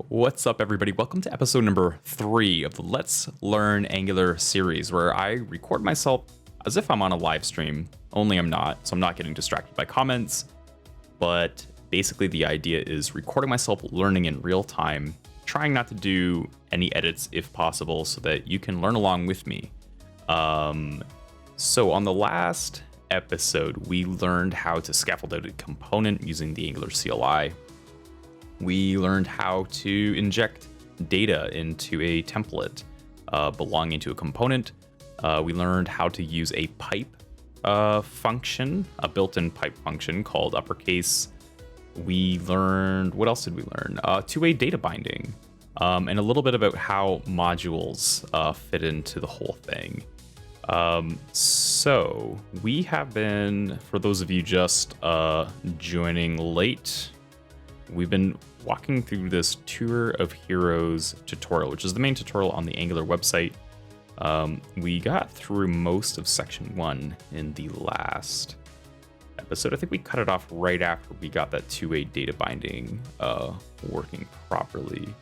What's up, everybody? Welcome to episode number 3 of the Let's Learn Angular series, where I record myself as if I'm on a live stream, only I'm not, so I'm not getting distracted by comments. But basically the idea is recording myself learning in real time, trying not to do any edits if possible so that you can learn along with me. So on the last episode, we learned how to scaffold out a component using the Angular CLI. We learned how to inject data into a template belonging to a component. We learned how to use a pipe function, a built-in pipe function called uppercase. We learned, what else did we learn? Two-way data binding, and a little bit about how modules fit into the whole thing. So we have been, for those of you just joining late, we've been walking through this Tour of Heroes tutorial, which is the main tutorial on the Angular website. We got through most of section 1 in the last episode. I think we cut it off right after we got that two-way data binding working properly.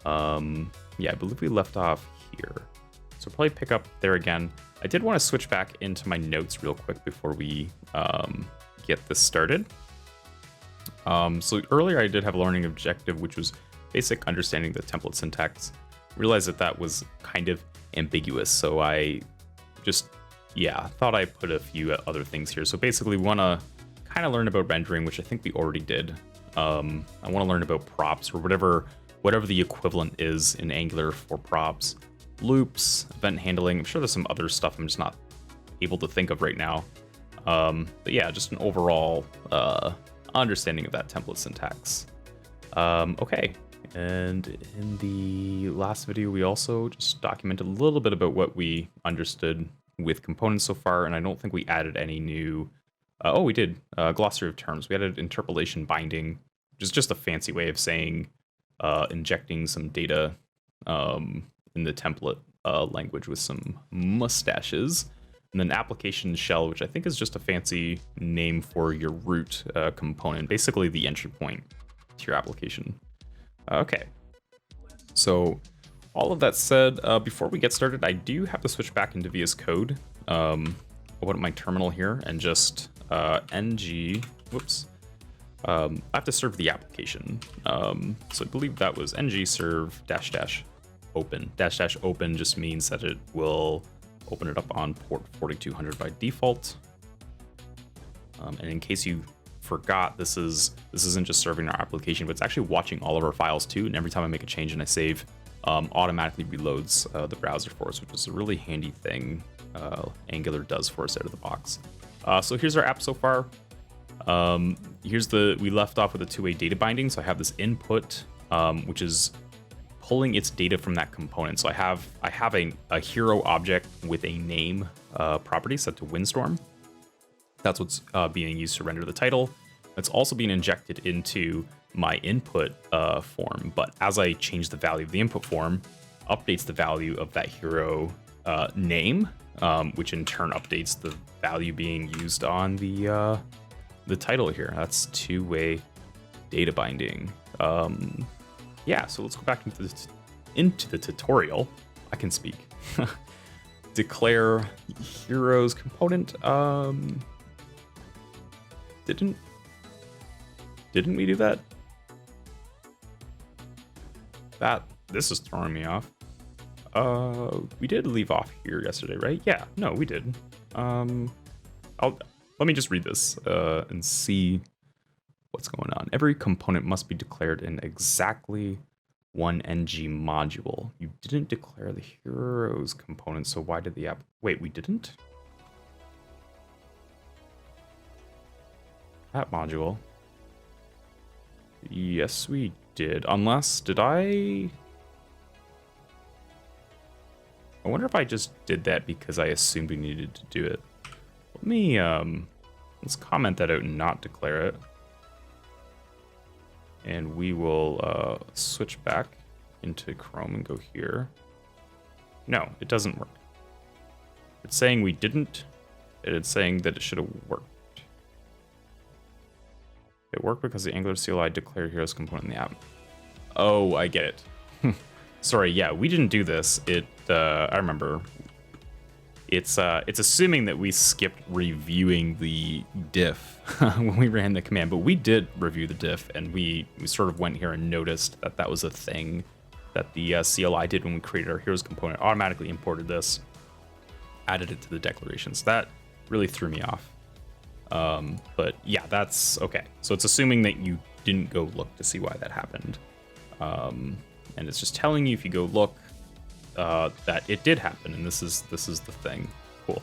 Yeah, I believe we left off here. So we'll probably pick up there again. I did want to switch back into my notes real quick before we get this started. So earlier I did have a learning objective, which was basic understanding the template syntax. Realized that was kind of ambiguous, so I just, thought I put a few other things here. So basically we want to kind of learn about rendering, which I think we already did. I want to learn about props, or whatever the equivalent is in Angular for props. Loops, event handling. I'm sure there's some other stuff I'm just not able to think of right now. But yeah, just an overall understanding of that template syntax. Okay, and in the last video we also just documented a little bit about what we understood with components so far, and I don't think we added any new we did glossary of terms. We added interpolation binding, which is just a fancy way of saying injecting some data in the template language with some mustaches. And then application shell, which I think is just a fancy name for your root component, basically the entry point to your application. Okay, so all of that said, before we get started, I do have to switch back into VS Code. I'll open up my terminal here and just ng, whoops. I have to serve the application. So I believe that was ng serve -- open. -- open just means that it will open it up on port 4200 by default. And in case you forgot, this isn't just serving our application, but it's actually watching all of our files too. And every time I make a change and I save, automatically reloads the browser for us, which is a really handy thing Angular does for us out of the box. So here's our app so far. We left off with a two-way data binding. So I have this input, which is pulling its data from that component. So I have a hero object with a name property set to Windstorm. That's what's being used to render the title. It's also being injected into my input form, but as I change the value of the input form, updates the value of that hero name, which in turn updates the value being used on the title here. That's two-way data binding. Yeah, so let's go back into the tutorial. I can speak. Declare heroes component. Didn't we do that? This is throwing me off. We did leave off here yesterday, right? Yeah, no, we did. Let me just read this and see what's going on. Every component must be declared in exactly one ng module. You didn't declare the heroes component, so why did the app... Wait, we didn't? That module. Yes, we did. Unless, did I wonder if I just did that because I assumed we needed to do it. Let me, let's comment that out and not declare it. And we will switch back into Chrome and go here. No, it doesn't work. It's saying we didn't, and it's saying that it should have worked. It worked because the Angular CLI declared heroes component in the app. Oh, I get it. Sorry, yeah, we didn't do this. I remember. It's assuming that we skipped reviewing the diff when we ran the command, but we did review the diff, and we sort of went here and noticed that that was a thing that the CLI did when we created our heroes component. Automatically imported this, added it to the declarations. That really threw me off. But yeah, that's okay. So it's assuming that you didn't go look to see why that happened. And it's just telling you if you go look that it did happen, and this is the thing. Cool.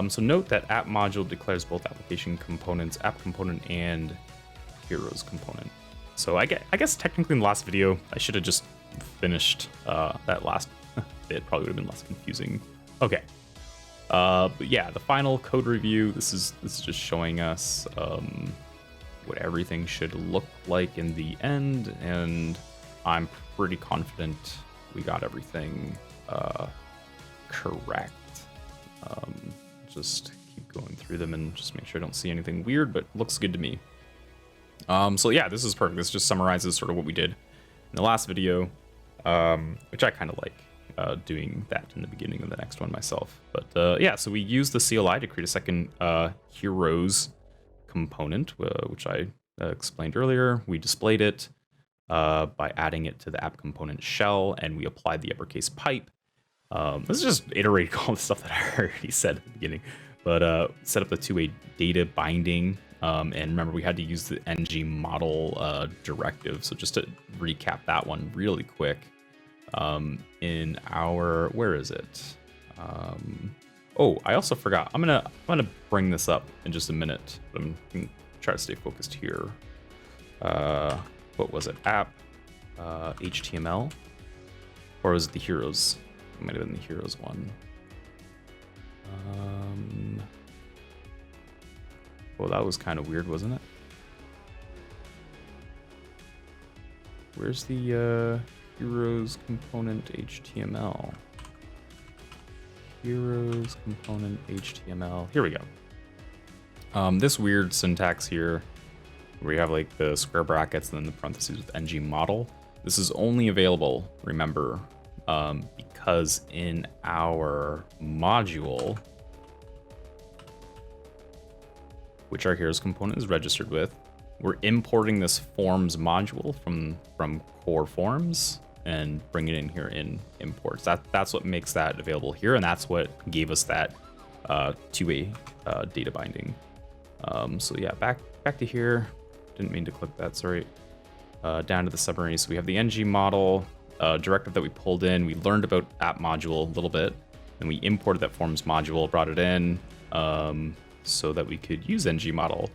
So note that app module declares both application components, app component, and heroes component. So I guess technically in the last video, I should have just finished that last bit. Probably would have been less confusing. Okay. But yeah, the final code review. This is just showing us what everything should look like in the end, and I'm pretty confident we got everything correct. Just keep going through them and just make sure I don't see anything weird, but looks good to me. So yeah, this is perfect. This just summarizes sort of what we did in the last video, which I kind of like doing that in the beginning of the next one myself. But yeah, so we used the CLI to create a second heroes component, which I explained earlier. We displayed it by adding it to the app component shell, and we applied the uppercase pipe. This is just iterating all the stuff that I already said at the beginning, but set up the two-way data binding. And remember, we had to use the ng model directive. So just to recap that one really quick, in our, where is it? Oh, I also forgot. I'm gonna bring this up in just a minute, but I'm gonna try to stay focused here. What was it? App HTML, or was it the heroes? It might have been the heroes one. Well, that was kind of weird, wasn't it? Where's the heroes component HTML? Heroes component HTML. Here we go. This weird syntax here, where you have like the square brackets and then the parentheses with ng model. This is only available, remember, because in our module, which our heroes component is registered with, we're importing this forms module from core forms and bring it in here in imports. That's what makes that available here, and that's what gave us that two-way data binding. So yeah, back to here. Didn't mean to click that, sorry. Down to the summary. So we have the ng model directive that we pulled in. We learned about app module a little bit, and we imported that forms module, brought it in so that we could use ng model.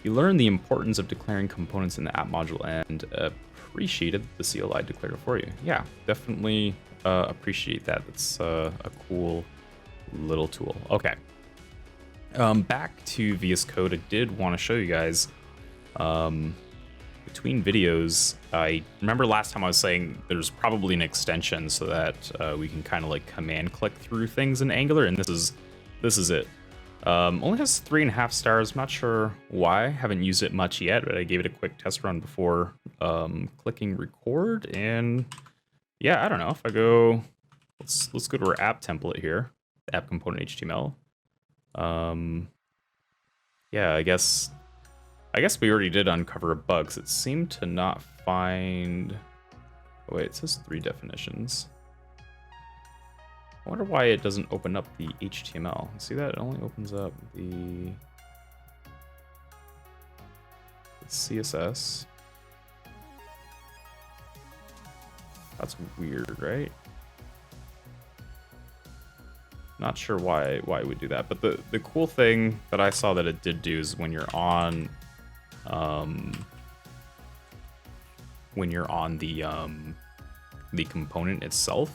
We learned the importance of declaring components in the app module and appreciated the CLI declared it for you. Yeah, definitely appreciate that. That's a cool little tool. Okay. Back to VS Code, I did want to show you guys between videos. I remember last time I was saying there's probably an extension so that we can kind of like command click through things in Angular, and this is it. Only has 3.5 stars. I'm not sure why. Haven't used it much yet, but I gave it a quick test run before clicking record. And yeah, I don't know if I go. Let's go to our app template here, the app component HTML. Yeah, I guess we already did uncover a bug. 'Cause it seemed to not find. Oh, wait, it says 3 definitions. I wonder why it doesn't open up the HTML. See that? It only opens up the CSS. That's weird, right? Not sure why it would do that, but the cool thing that I saw that it did do is when you're on the component itself,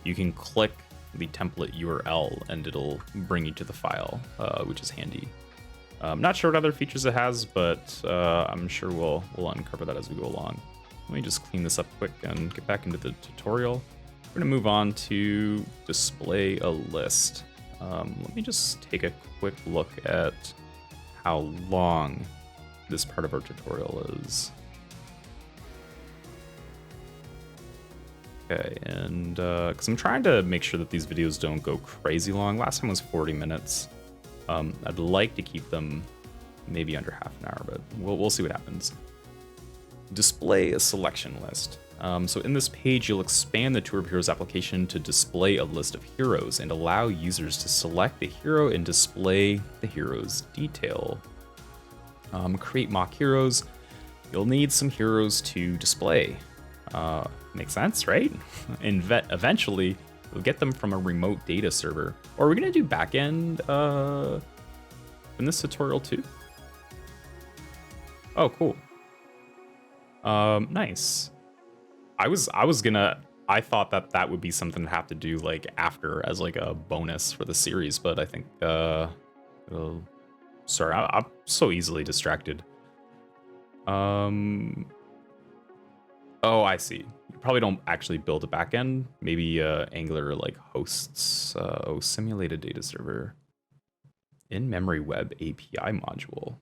you can click the template URL and it'll bring you to the file, which is handy. I'm not sure what other features it has, but I'm sure we'll uncover that as we go along. Let me just clean this up quick and get back into the tutorial. We're gonna move on to display a list. Let me just take a quick look at how long this part of our tutorial is. Okay, and because I'm trying to make sure that these videos don't go crazy long. Last time was 40 minutes. I'd like to keep them maybe under half an hour, but we'll see what happens. Display a selection list. So in this page, you'll expand the Tour of Heroes application to display a list of heroes and allow users to select a hero and display the hero's detail. Create mock heroes. You'll need some heroes to display. Makes sense, right? And eventually, you'll get them from a remote data server. Or are we gonna do backend in this tutorial too? Oh, cool. Nice. I thought that would be something to have to do like after as like a bonus for the series, but I think sorry, I'm so easily distracted. Oh, I see. You probably don't actually build a backend. Maybe Angular like hosts simulated data server. In-memory web API module.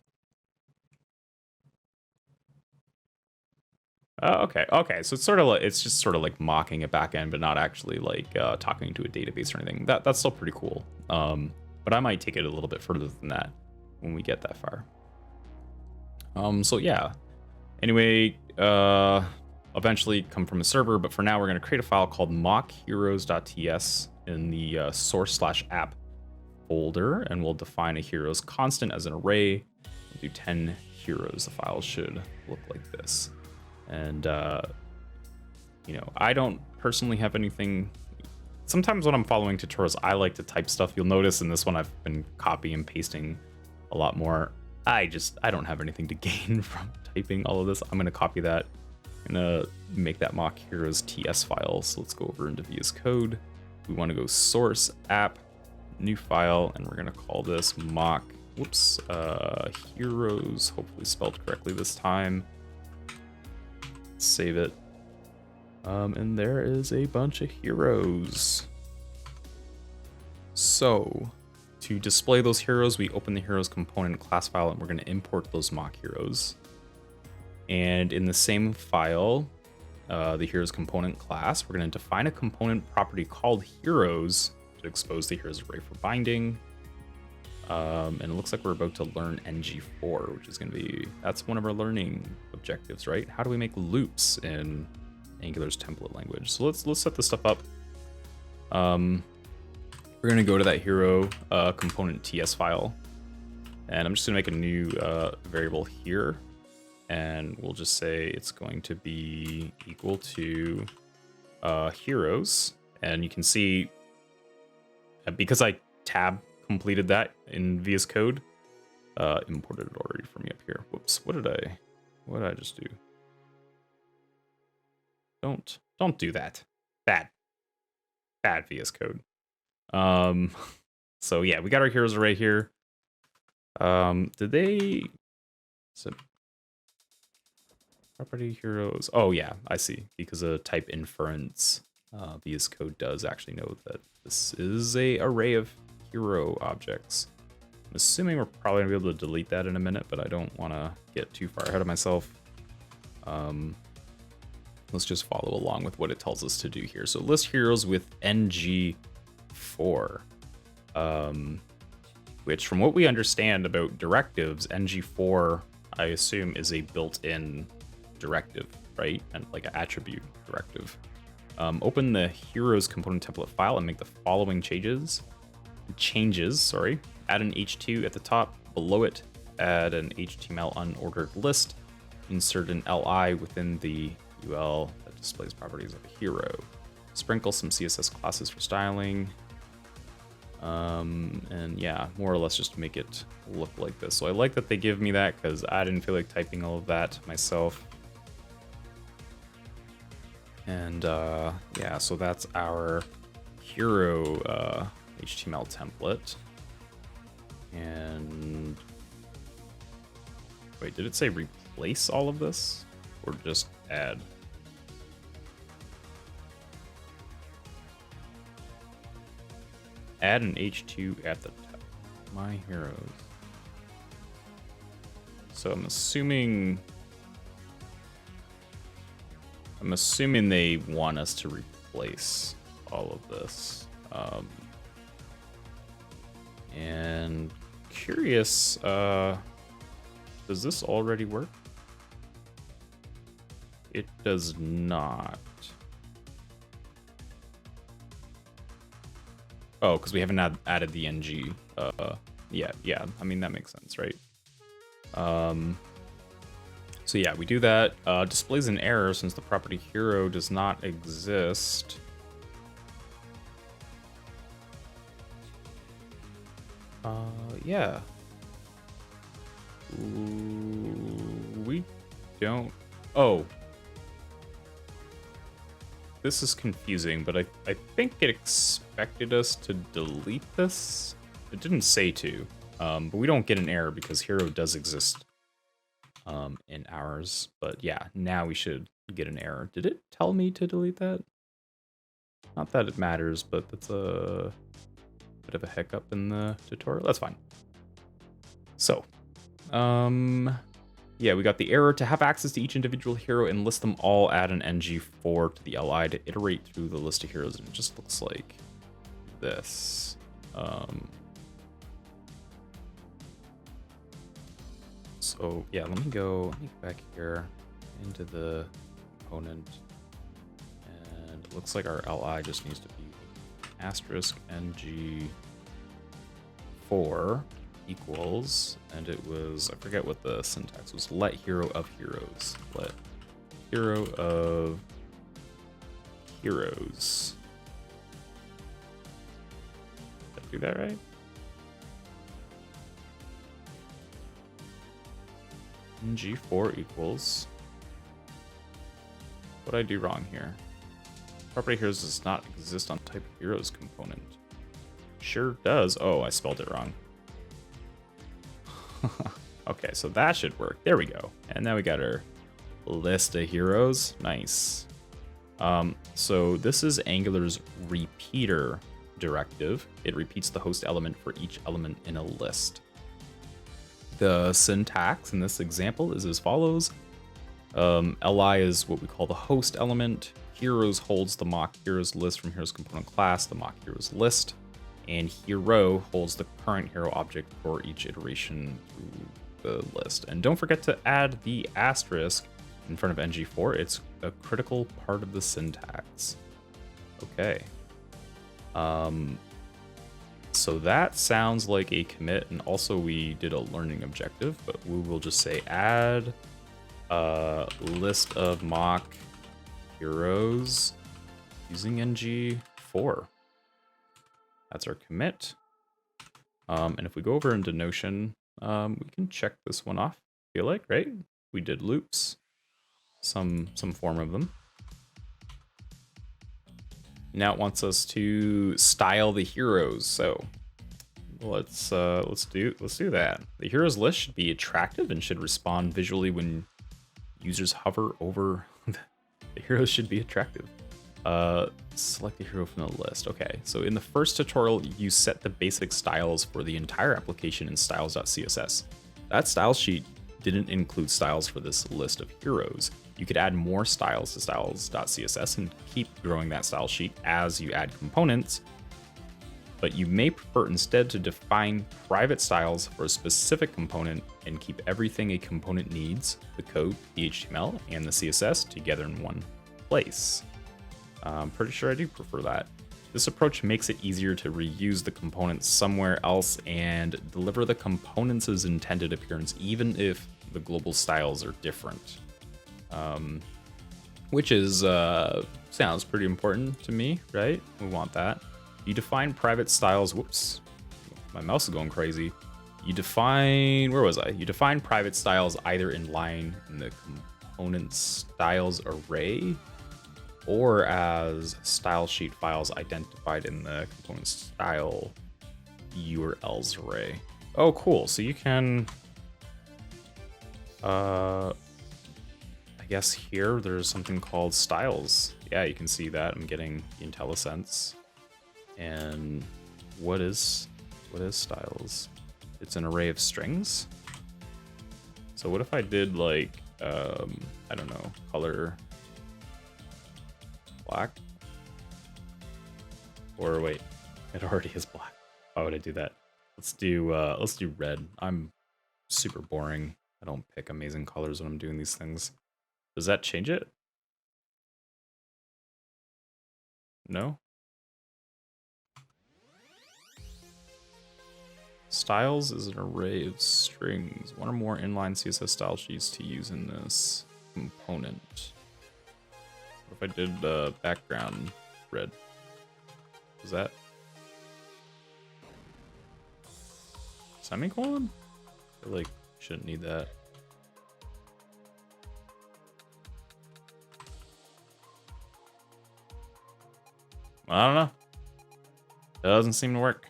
Okay. So it's just sort of like mocking a backend, but not actually like talking to a database or anything. That's still pretty cool. But I might take it a little bit further than that when we get that far. So yeah. Anyway, eventually come from a server, but for now we're going to create a file called mockheroes.ts in the source/app folder, and we'll define a heroes constant as an array. We'll do 10 heroes. The file should look like this. And, I don't personally have anything. Sometimes when I'm following tutorials, I like to type stuff. You'll notice in this one, I've been copy and pasting a lot more. I don't have anything to gain from typing all of this. I'm going to copy that. I'm going to make that mock heroes TS file. So let's go over into VS Code. We want to go source app, new file, and we're going to call this mock, heroes, hopefully spelled correctly this time. Save it. And there is a bunch of heroes. So to display those heroes, we open the heroes component class file and we're going to import those mock heroes. And in the same file, the heroes component class, we're going to define a component property called heroes to expose the heroes array for binding. And it looks like we're about to learn ng4, which is going to be, that's one of our learning objectives, right? How do we make loops in Angular's template language? So let's set this stuff up. We're going to go to that hero component TS file, and I'm just going to make a new variable here, and we'll just say it's going to be equal to heroes. And you can see, because I completed that in VS Code, imported it already for me up here. Whoops, what did I just do? Don't do that. Bad VS Code. So yeah, we got our heroes array here. So property heroes. Oh yeah, I see. Because of type inference, VS Code does actually know that this is a array of hero objects. I'm assuming we're probably gonna be able to delete that in a minute, but I don't want to get too far ahead of myself. Let's just follow along with what it tells us to do here. So list heroes with ng4, which from what we understand about directives, ng4, I assume is a built-in directive, right? And like an attribute directive. Open the heroes component template file and make the following changes. Add an h2 at the top. Below it, add an HTML unordered list. Insert an li within the UL that displays properties of a hero. Sprinkle some CSS classes for styling. And yeah, more or less just to make it look like this. So I like that they give me that because I didn't feel like typing all of that myself. And yeah, so that's our hero HTML template. And wait, did it say replace all of this or just add? Add an H2 at the top. My heroes. So I'm assuming they want us to replace all of this. And curious, does this already work? It does not. Oh, because we haven't added the ng. Yeah. I mean, that makes sense, right? So yeah, we do that. Displays an error since the property hero does not exist. Yeah. We don't. Oh. This is confusing, but I think it expected us to delete this. It didn't say to, but we don't get an error because hero does exist in ours. But yeah, now we should get an error. Did it tell me to delete that? Not that it matters, but that's a bit of a hiccup in the tutorial. That's fine. So, yeah, we got the error. To have access to each individual hero and list them all, add an ng4 to the li to iterate through the list of heroes, and it just looks like this. So yeah, let me go back here into the component, and it looks like our li just needs to be asterisk ng4 equals, and it was, I forget what the syntax was, let hero of heroes. Let hero of heroes. Did I do that right? ng4 equals. What did I do wrong here? Property heroes does not exist on type heroes component. Sure does. Oh, I spelled it wrong. Okay, so that should work. There we go. And now we got our list of heroes. Nice. So this is Angular's repeater directive. It repeats the host element for each element in a list. The syntax in this example is as follows. Li is what we call the host element. Heroes holds the mock heroes list from heroes component class, the mock heroes list. And hero holds the current hero object for each iteration through the list. And don't forget to add the asterisk in front of ng4. It's a critical part of the syntax. Okay. So that sounds like a commit, and also we did a learning objective, but we will just say add a list of mock heroes using ng4. That's our commit. And if we go over into Notion, we can check this one off. Feel like, right? We did loops, some form of them. Now it wants us to style the heroes. So let's do that. The heroes list should be attractive and should respond visually when users hover over. The heroes should be attractive. Select the hero from the list. Okay, so in the first tutorial, you set the basic styles for the entire application in styles.css. That style sheet didn't include styles for this list of heroes. You could add more styles to styles.css and keep growing that style sheet as you add components, but you may prefer instead to define private styles for a specific component and keep everything a component needs, the code, the HTML, and the CSS together in one place. I'm pretty sure I do prefer that. This approach makes it easier to reuse the components somewhere else and deliver the components' intended appearance even if the global styles are different. Which is, sounds pretty important to me, right? We want that. You define private styles, whoops, my mouse is going crazy. You define, where was I? You define private styles either in line in the component styles array or as style sheet files identified in the component style URLs array. Oh, cool. So you can, I guess here there's something called styles. Yeah, you can see that. I'm getting IntelliSense. And what is styles? It's an array of strings. So what if I did like, I don't know, color black? Or wait, it already is black. Why would I do that? Let's do red. I'm super boring. I don't pick amazing colors when I'm doing these things. Does that change it? No? Styles is an array of strings. One or more inline CSS style sheets to use in this component. What if I did background red? Is that semicolon? I feel like shouldn't need that. I don't know. It doesn't seem to work.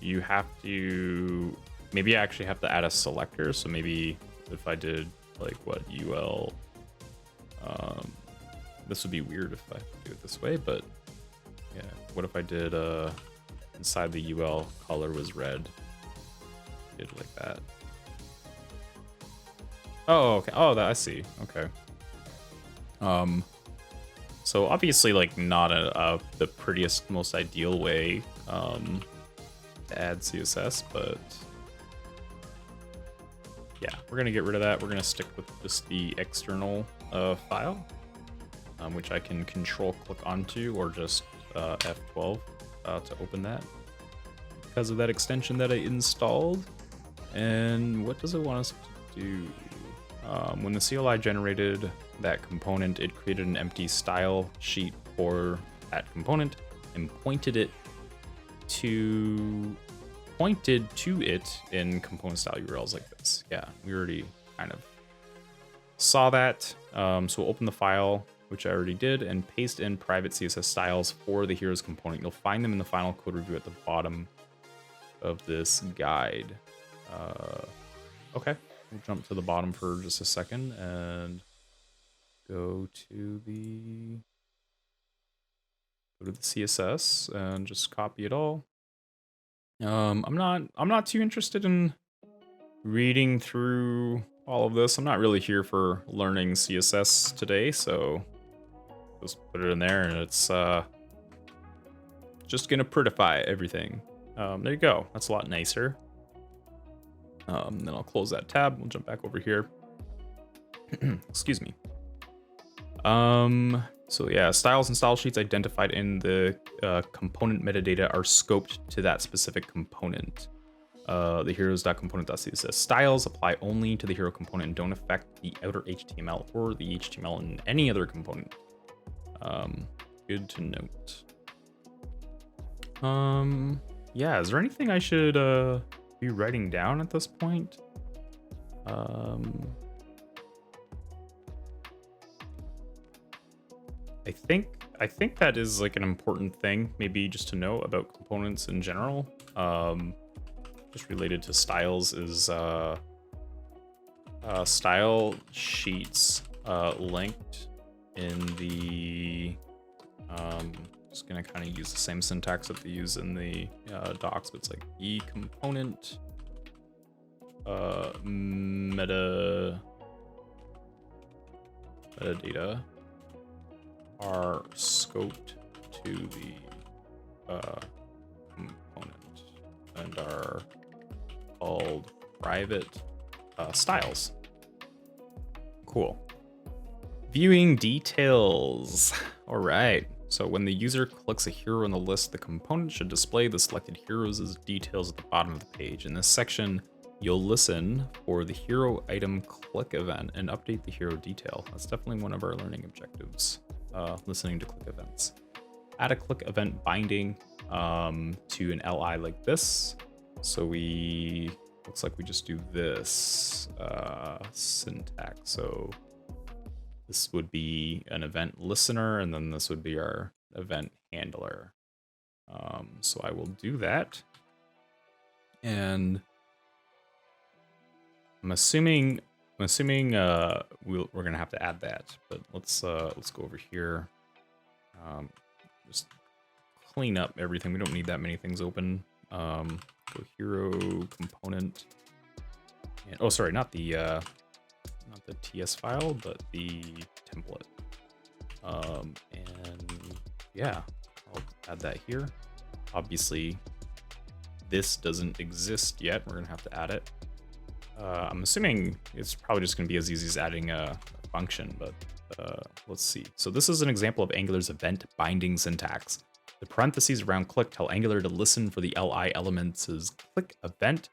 You have to, maybe I actually have to add a selector. So maybe if I did like what UL, this would be weird if I do it this way, but yeah. What if I did inside the UL color was red? Did like that. Oh, okay. Oh, that I see. Okay. So obviously like not the prettiest, most ideal way to add CSS, but yeah, we're gonna get rid of that. We're gonna stick with just the external file, which I can control click onto or just F12 to open that because of that extension that I installed. And what does it want us to do? When the CLI generated that component, it created an empty style sheet for that component and pointed to it in component style URLs like this. Yeah, we already kind of saw that. So we'll open the file, which I already did, and paste in private CSS styles for the heroes component. You'll find them in the final code review at the bottom of this guide. Okay, we'll jump to the bottom for just a second and go to the CSS and just copy it all. I'm not too interested in reading through all of this. I'm not really here for learning CSS today, so just put it in there and it's just gonna prettify everything. There you go. That's a lot nicer. Then I'll close that tab. We'll jump back over here. Excuse me. So yeah, styles and style sheets identified in the component metadata are scoped to that specific component. The heroes.component.css styles apply only to the hero component and don't affect the outer HTML or the HTML in any other component. Good to note. Yeah, is there anything I should be writing down at this point? I think that is like an important thing, maybe just to know about components in general. Just related to styles is style sheets linked in the just gonna kind of use the same syntax that they use in the docs, but it's like e component metadata are scoped to the component and are called private styles. Cool. Viewing details. All right. So when the user clicks a hero in the list, the component should display the selected heroes' details at the bottom of the page. In this section, you'll listen for the hero item click event and update the hero detail. That's definitely one of our learning objectives. Listening to click events. Add a click event binding to an LI like this. So looks like we just do this syntax. So this would be an event listener, and then this would be our event handler. So I will do that. And I'm assuming we're gonna have to add that, but let's go over here. Just clean up everything. We don't need that many things open. Go hero component. And, oh, sorry, not the TS file, but the template. And yeah, I'll add that here. Obviously, this doesn't exist yet. We're gonna have to add it. I'm assuming it's probably just gonna be as easy as adding a function, but let's see. So this is an example of Angular's event binding syntax. The parentheses around click tell Angular to listen for the li elements' click event.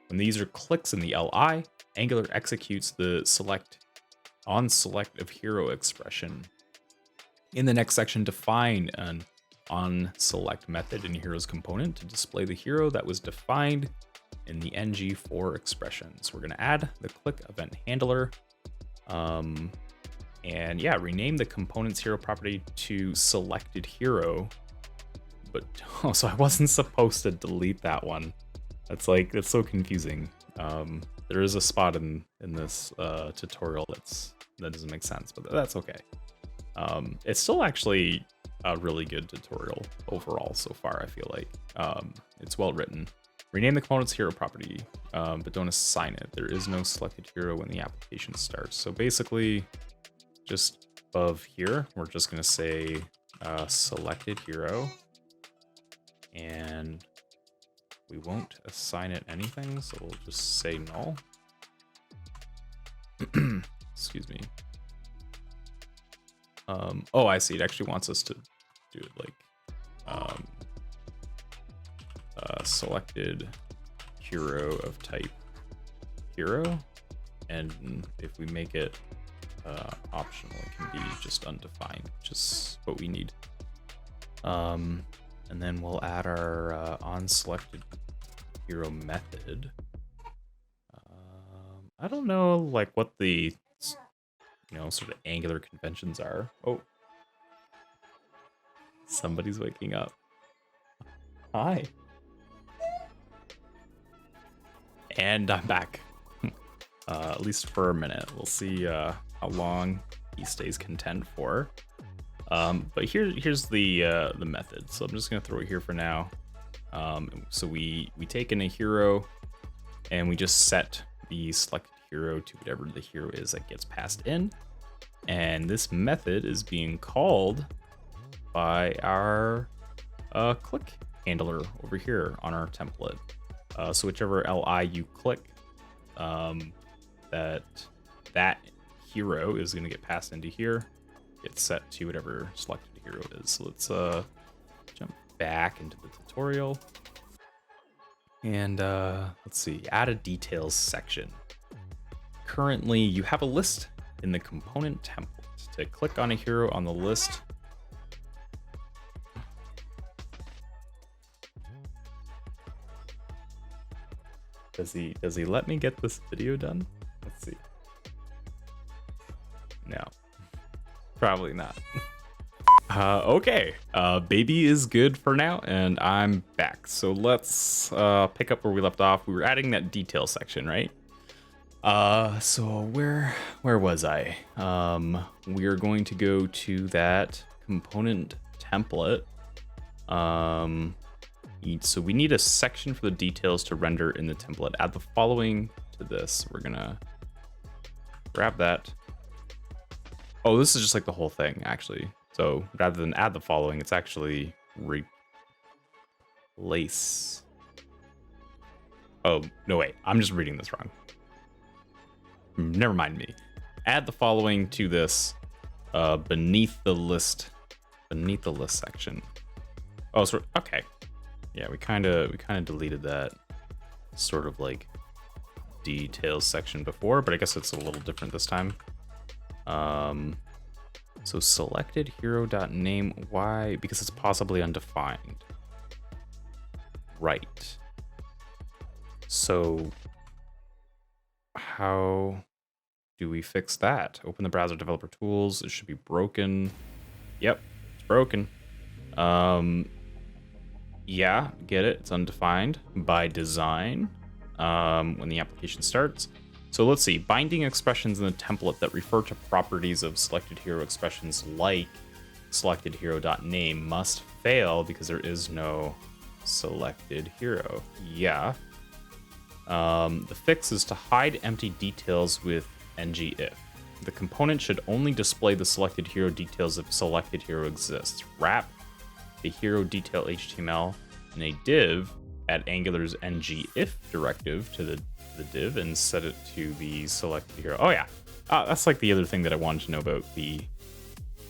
When the user clicks in the li, Angular executes the on select of hero expression. In the next section, define an on select method in hero's component to display the hero that was defined in the ng4 expression. So we're going to add the click event handler. And yeah, rename the component's hero property to selected hero. But so I wasn't supposed to delete that one. That's so confusing. There is a spot in this tutorial that doesn't make sense, but that's okay. It's still actually a really good tutorial overall so far, I feel like. It's well written. Rename the component's hero property, but don't assign it. There is no selected hero when the application starts. So basically, just above here, we're just gonna say selected hero, and we won't assign it anything, so we'll just say null. Excuse me. Oh, I see. It actually wants us to do it like selected hero of type hero, and if we make it optional, it can be just undefined, which is what we need. And then we'll add our on selected hero method. I don't know like what the sort of Angular conventions are. Oh, somebody's waking up. Hi. And I'm back. At least for a minute. We'll see how long he stays content for. But here's the method. So I'm just gonna throw it here for now. So we take in a hero, and we just set the selected hero to whatever the hero is that gets passed in. And this method is being called by our click handler over here on our template. So whichever li you click, that hero is going to get passed into here. It's set to whatever selected hero is. So let's jump back into the tutorial. And let's see, add a details section. Currently, you have a list in the component template. To click on a hero on the list, does he let me get this video done? Let's see. No, probably not. Okay, baby is good for now, and I'm back. So let's pick up where we left off. We were adding that detail section, right? So where was I? We're going to go to that component template. So we need a section for the details to render in the template. Add the following to this. We're gonna grab that. Oh, this is just like the whole thing, actually. So rather than add the following, it's actually replace. Oh, no, wait. I'm just reading this wrong. Never mind me. Add the following to this beneath the list section. Oh, so okay. Yeah, we kind of deleted that sort of like details section before, but I guess it's a little different this time. So selected hero.name, why? Because it's possibly undefined. Right. So how do we fix that? Open the browser developer tools. It should be broken. Yep, it's broken. Yeah, get it. It's undefined by design when the application starts. So let's see, binding expressions in the template that refer to properties of selected hero expressions like selected hero.name must fail because there is no selected hero. Yeah. The fix is to hide empty details with ngIf. The component should only display the selected hero details if selected hero exists. Wrap the hero detail HTML in a div, add Angular's ngIf directive to the div, and set it to the selected hero. Oh yeah, that's like the other thing that I wanted to know about the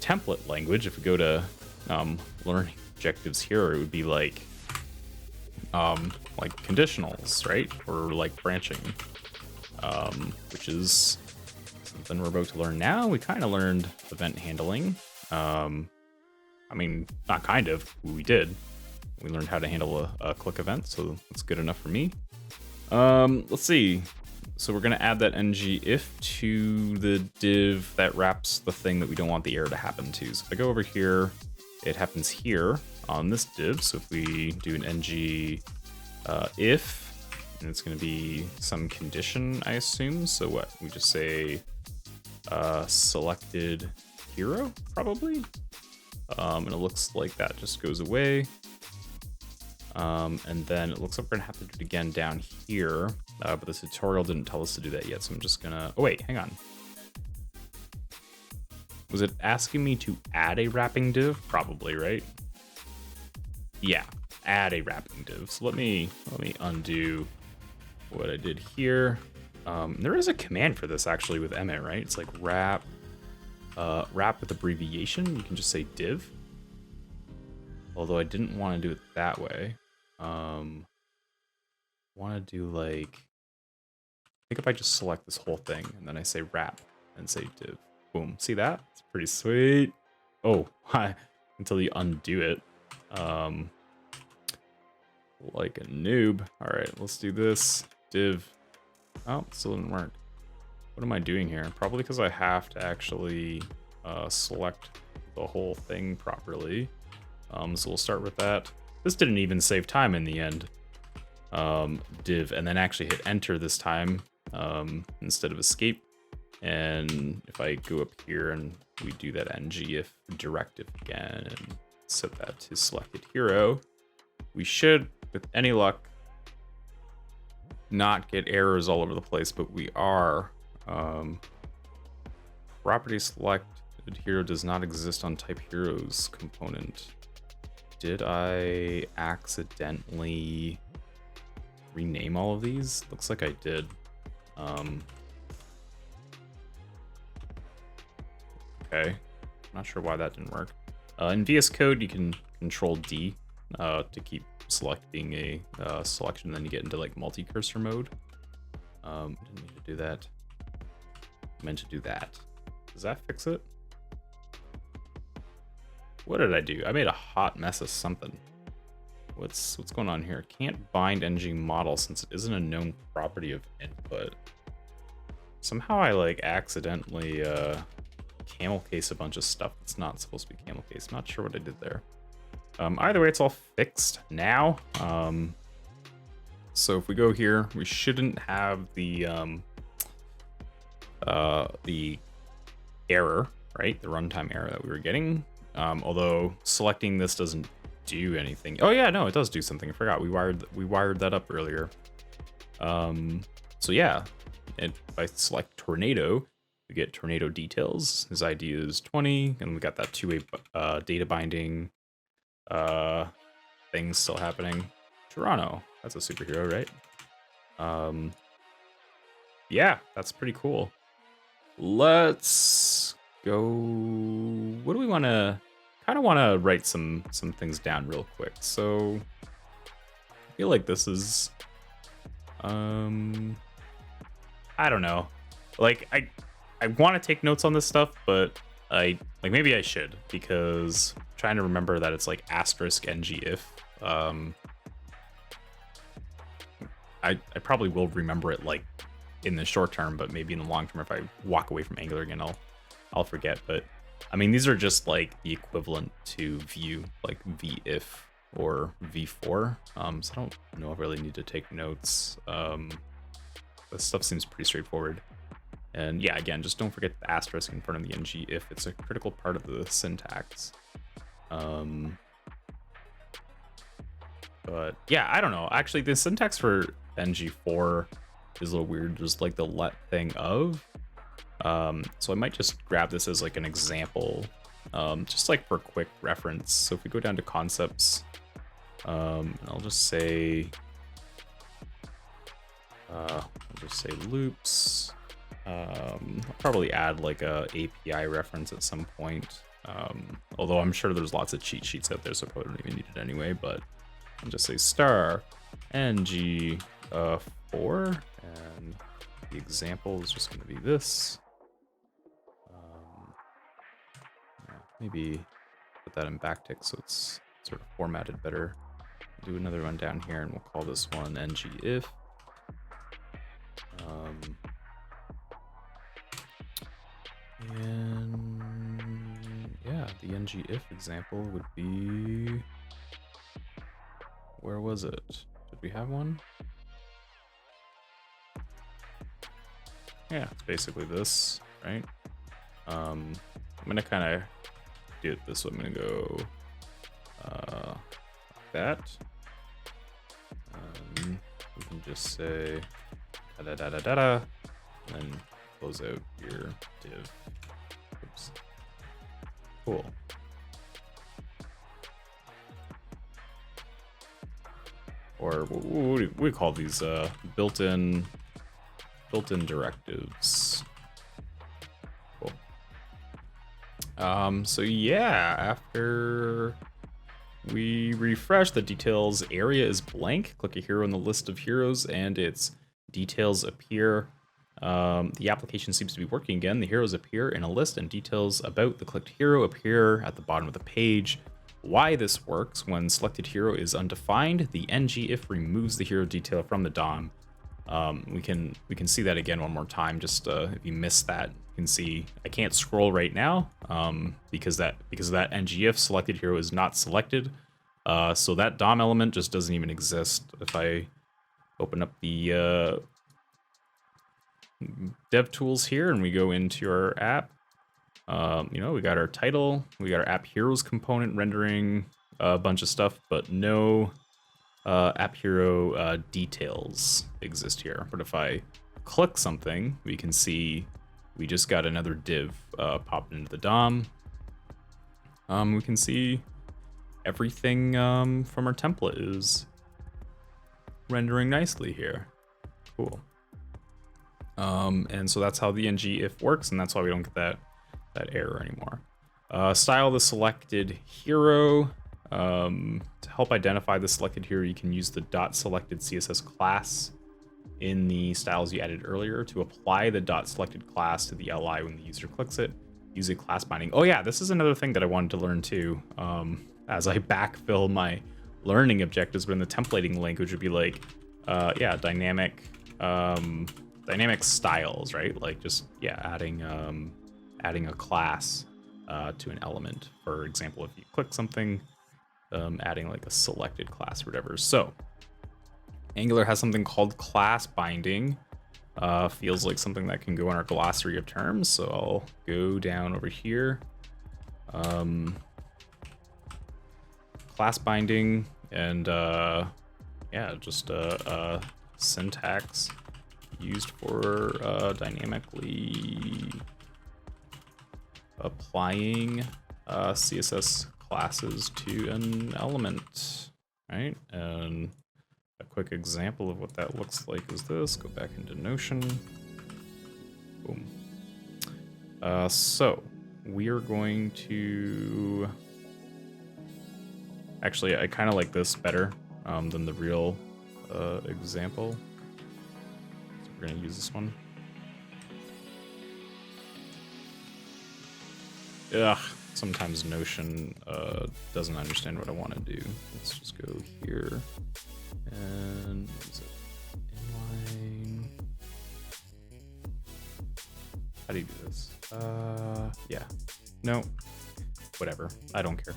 template language. If we go to learning objectives here, it would be like conditionals, right? Or like branching, which is something we're about to learn now. We kind of learned event handling. I mean, not kind of, we did. We learned how to handle a click event, so that's good enough for me. Let's see. So we're gonna add that ngIf to the div that wraps the thing that we don't want the error to happen to. So if I go over here, it happens here on this div. So if we do an ngIf, and it's gonna be some condition, I assume. So what, we just say selected hero, probably. And it looks like that just goes away. And then it looks like we're gonna have to do it again down here, but the tutorial didn't tell us to do that yet, so I'm just gonna, oh wait, hang on. Was it asking me to add a wrapping div? Probably, right? Yeah, add a wrapping div. So let me undo what I did here. There is a command for this actually with Emmet, right? It's like wrap with abbreviation. You can just say div. Although I didn't want to do it that way. Want to do like, I think if I just select this whole thing and then I say wrap and say div, boom. See that? It's pretty sweet. Oh, hi. Until you undo it. Like a noob. All right, let's do this. Div. Oh, still didn't work. What am I doing here? Probably because I have to actually select the whole thing properly. So we'll start with that. This didn't even save time in the end. Div, and then actually hit enter this time instead of escape. And if I go up here and we do that ngIf directive again and set that to selected hero, we should, with any luck, not get errors all over the place, but we are. Property selected hero does not exist on type heroes component. Did I accidentally rename all of these? Looks like I did. Okay, I'm not sure why that didn't work. In VS Code, you can Control D to keep selecting a selection, then you get into like multi-cursor mode. Didn't mean to do that. Meant to do that. Does that fix it? What did I do? I made a hot mess of something. What's going on here? Can't bind ng model since it isn't a known property of input. Somehow I like accidentally camel case a bunch of stuff that's not supposed to be camel case. I'm not sure what I did there. Either way, it's all fixed now. So if we go here, we shouldn't have the error, right? The runtime error that we were getting. Although selecting this doesn't do anything. Oh yeah, no, it does do something. I forgot. We wired that up earlier. So yeah, if I select tornado, we get tornado details. His ID is 20, and we got that two-way data binding things still happening. Toronto, that's a superhero, right? Yeah, that's pretty cool. Let's go. What do we want to? Kind of want to write some things down real quick. So I feel like this is, I don't know. Like I want to take notes on this stuff, but maybe I should, because I'm trying to remember that it's like asterisk ngIf. I probably will remember it like in the short term, but maybe in the long term, if I walk away from Angular again, I'll forget. But I mean, these are just like the equivalent to Vue, like vif or v4. So I don't know if I really need to take notes. This stuff seems pretty straightforward. And yeah, again, just don't forget the asterisk in front of the ngIf. It's a critical part of the syntax. But yeah, I don't know. Actually, the syntax for ng4 is a little weird. Just like the let thing of. So I might just grab this as like an example, just like for quick reference. So if we go down to concepts, I'll just say loops. I'll probably add like a API reference at some point. Although I'm sure there's lots of cheat sheets out there, so I probably don't even need it anyway, but I'll just say star ng4, and the example is just going to be this. Yeah, maybe put that in backtick so it's sort of formatted better. Do another one down here, and we'll call this one ngIf. And yeah, the ngIf example would be, where was it? Did we have one? Yeah, it's basically this, right? I'm gonna kind of do it this way. I'm gonna go like that. We can just say da da da da da, and then close out your div. Oops. Cool. Or what do we call these? Built-in directives. Cool. So yeah, after we refresh, the details area is blank. Click a hero in the list of heroes and its details appear. The application seems to be working again. The heroes appear in a list and details about the clicked hero appear at the bottom of the page. Why this works: when selected hero is undefined, the ngIf removes the hero detail from the DOM. We can see that again one more time. Just if you missed that, you can see I can't scroll right now because that ngIf selected hero is not selected. So that DOM element just doesn't even exist. If I open up the dev tools here and we go into our app, we got our title, we got our app heroes component rendering a bunch of stuff, but no app hero details exist here. But if I click something, we can see we just got another div popped into the DOM. We can see everything from our template is rendering nicely here. Cool. And so that's how the ngIf works, and that's why we don't get that error anymore. Style the selected hero. To help identify the selected hero, you can use the .selected CSS class in the styles you added earlier to apply the .selected class to the LI when the user clicks it. Use a class binding. Oh yeah, this is another thing that I wanted to learn too. As I backfill my learning objectives, but in the templating language would be like, dynamic styles, right? Like just adding a class to an element. For example, if you click something, adding like a selected class or whatever. So Angular has something called class binding. Feels like something that can go in our glossary of terms. So I'll go down over here. Class binding and just syntax used for dynamically applying CSS classes to an element, right? And a quick example of what that looks like is this. Go back into Notion. Boom. So we are going to... Actually, I kind of like this better than the real example. So we're going to use this one. Ugh, sometimes Notion doesn't understand what I want to do. Let's just go here and is it inline? How do you do this? Yeah, no, whatever. I don't care.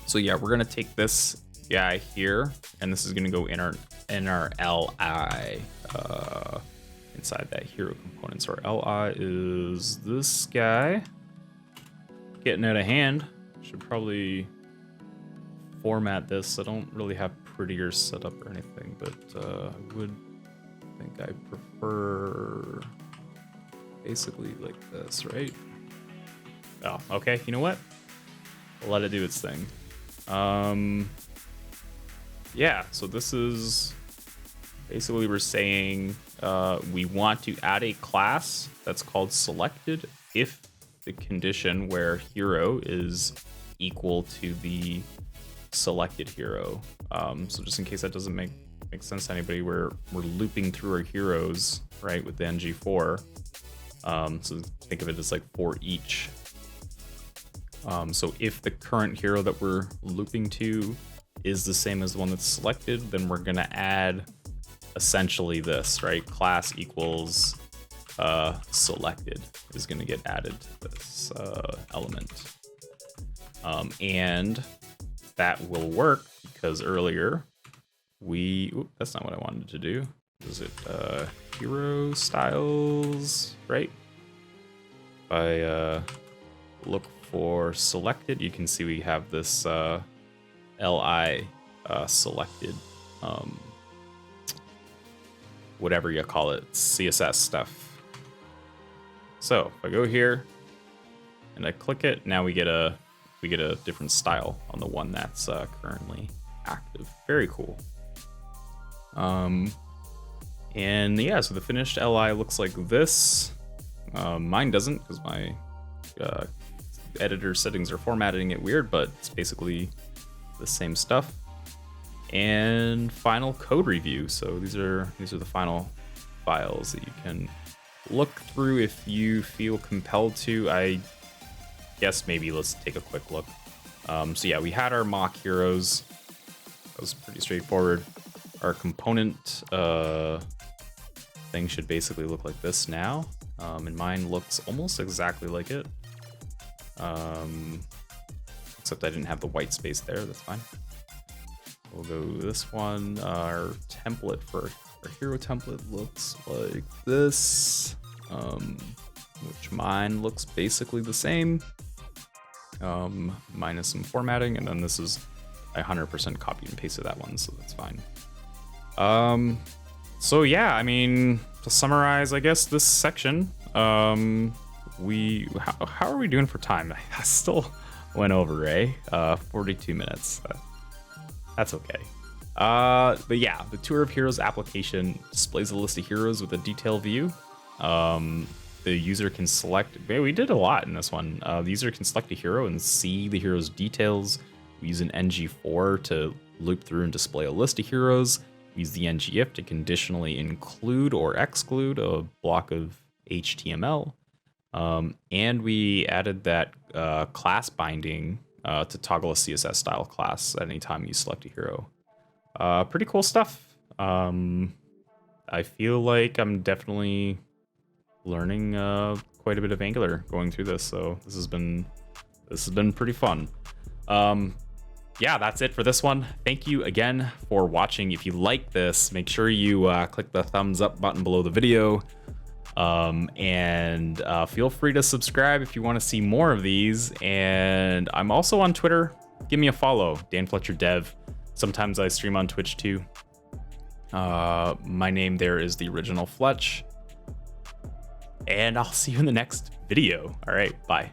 So yeah, we're gonna take this guy here, and this is gonna go in our LI inside that hero component. So our LI is this guy. Getting out of hand. Should probably format this. I don't really have prettier setup or anything, but I would think I prefer basically like this, right? Oh, okay. You know what? We'll let it do its thing. Yeah, so this is basically we're saying we want to add a class that's called selected if the condition where hero is equal to the selected hero. So just in case that doesn't make sense to anybody, we're looping through our heroes, right, with the ng4. So think of it as like for each. So if the current hero that we're looping to is the same as the one that's selected, then we're gonna add essentially this, right? Class equals selected is gonna get added to this element. And that will work because earlier that's not what I wanted to do. Was it hero styles, right? If I look for selected, you can see we have this li selected, whatever you call it, CSS stuff. So if I go here and I click it, now we get a different style on the one that's currently active. Very cool. And yeah, so the finished li looks like this. Mine doesn't because my editor settings are formatting it weird, but it's basically the same stuff. And final code review. So these are the final files that you can look through if you feel compelled to. I guess maybe let's take a quick look. So yeah, we had our mock heroes. That was pretty straightforward. Our component thing should basically look like this now. And mine looks almost exactly like it. Except I didn't have the white space there, that's fine. We'll go this one. Our template for our hero template looks like this, which mine looks basically the same, minus some formatting, and then this is 100% copy and pasted that one, so that's fine. So yeah, I mean, to summarize, I guess this section, how are we doing for time? I still went over, eh? 42 minutes. That's okay. But yeah, the Tour of Heroes application displays a list of heroes with a detailed view. The user can select, we did a lot in this one. The user can select a hero and see the hero's details. We use an ng4 to loop through and display a list of heroes. We use the ngIf to conditionally include or exclude a block of HTML. And we added that class binding to toggle a CSS style class at any time you select a hero. Pretty cool stuff. I feel like I'm definitely learning quite a bit of Angular going through this, so this has been pretty fun. Yeah, that's it for this one. Thank you again for watching. If you like this, make sure you click the thumbs up button below the video. And feel free to subscribe if you want to see more of these. And I'm also on Twitter. Give me a follow, Dan Fletcher Dev. Sometimes I stream on Twitch too. My name there is the original Fletch. And I'll see you in the next video. All right, bye.